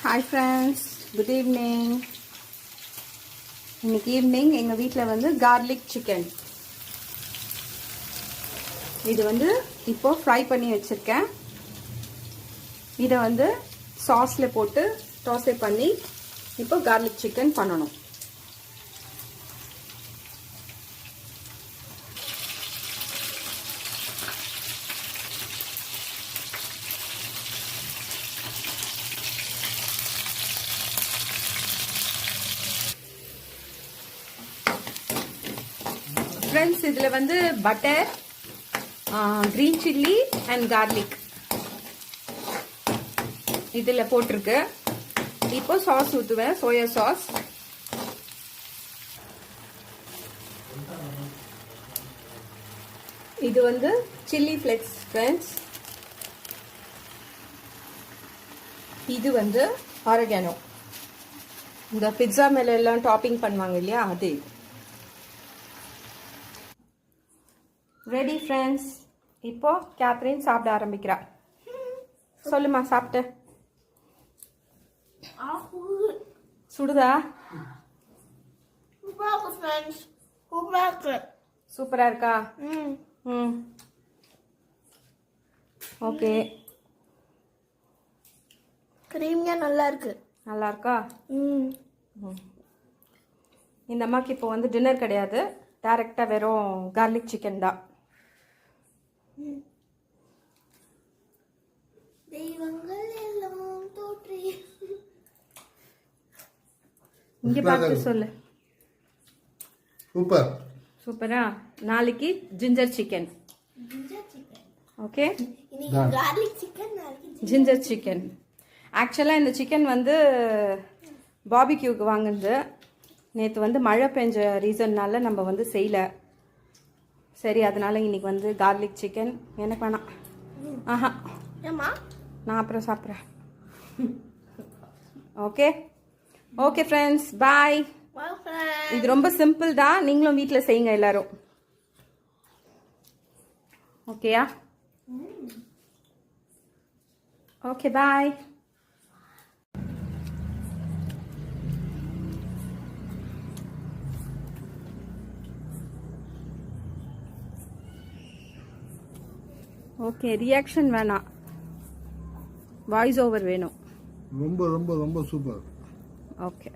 Hi friends, good evening. இன்னைக்கு evening எங்கள் வீட்டில் வந்து garlic chicken. இது வந்து இப்போ ஃப்ரை பண்ணி வச்சுருக்கேன். இதை வந்து சாஸில் போட்டு டோஸ்ட் பண்ணி இப்போ garlic chicken பண்ணணும். ஃப்ரெண்ட்ஸ், இதில் வந்து butter, green chilli and garlic இதில் போட்டிருக்கு. இப்போ சாஸ் ஊற்றுவேன், சோயா சாஸ். இது வந்து சில்லி ஃப்ளெக்ஸ் ஃப்ரெண்ட்ஸ். இது வந்து ஆரிகானோ, இந்த பிட்சா மேல எல்லாம் டாப்பிங் பண்ணுவாங்க இல்லையா, அது. Ready friends. இப்போ கேத்ரின் சாப்பிட ஆரம்பிக்கிறா. சொல்லுமா, சாப்பிட்டு சுடுதா? சூப்பரா இருக்கா? ம், ஓகே. கிரீமியா நல்லா இருக்கு. நல்லா இருக்கா? இந்த அம்மாக்கு இப்போ வந்து டின்னர் கிடையாது, டைரக்டா வெறும் கார்லிக் சிக்கன் தான். தெய்வங்கள் எல்லாம் தோற்றே. இங்க பார்த்து சொல்லு. சூப்பர். சூப்பரா? நாளைக்கு ஜிஞ்சர் சிக்கன். ஓகே, இன்னைக்கு கார்லிக் சிக்கன், நாளைக்கு ஜிஞ்சர் சிக்கன். ஆக்சுவலாக இந்த சிக்கன் வந்து பாபிக்யூக்கு வாங்குனது. நேற்று வந்து மழை பெஞ்ச ரீசன்னால நம்ம வந்து செய்யலை. சரி, அதனால இன்னைக்கு வந்து கார்லிக் சிக்கன். எனக்கு வேணாம். ஆஹா, ஏமா நான் அப்புறம் சாப்பிட்றேன். ஓகே ஓகே ஃப்ரெண்ட்ஸ், பாய். இது ரொம்ப சிம்பிள் தான், நீங்களும் வீட்டில் செய்யுங்க எல்லாரும். ஓகேயா? ஓகே, பாய். ஓகே, ரியாக்ஷன் வேணாம், வாய்ஸ் ஓவர் வேணும். ரொம்ப ரொம்ப ரொம்ப சூப்பர். ஓகே.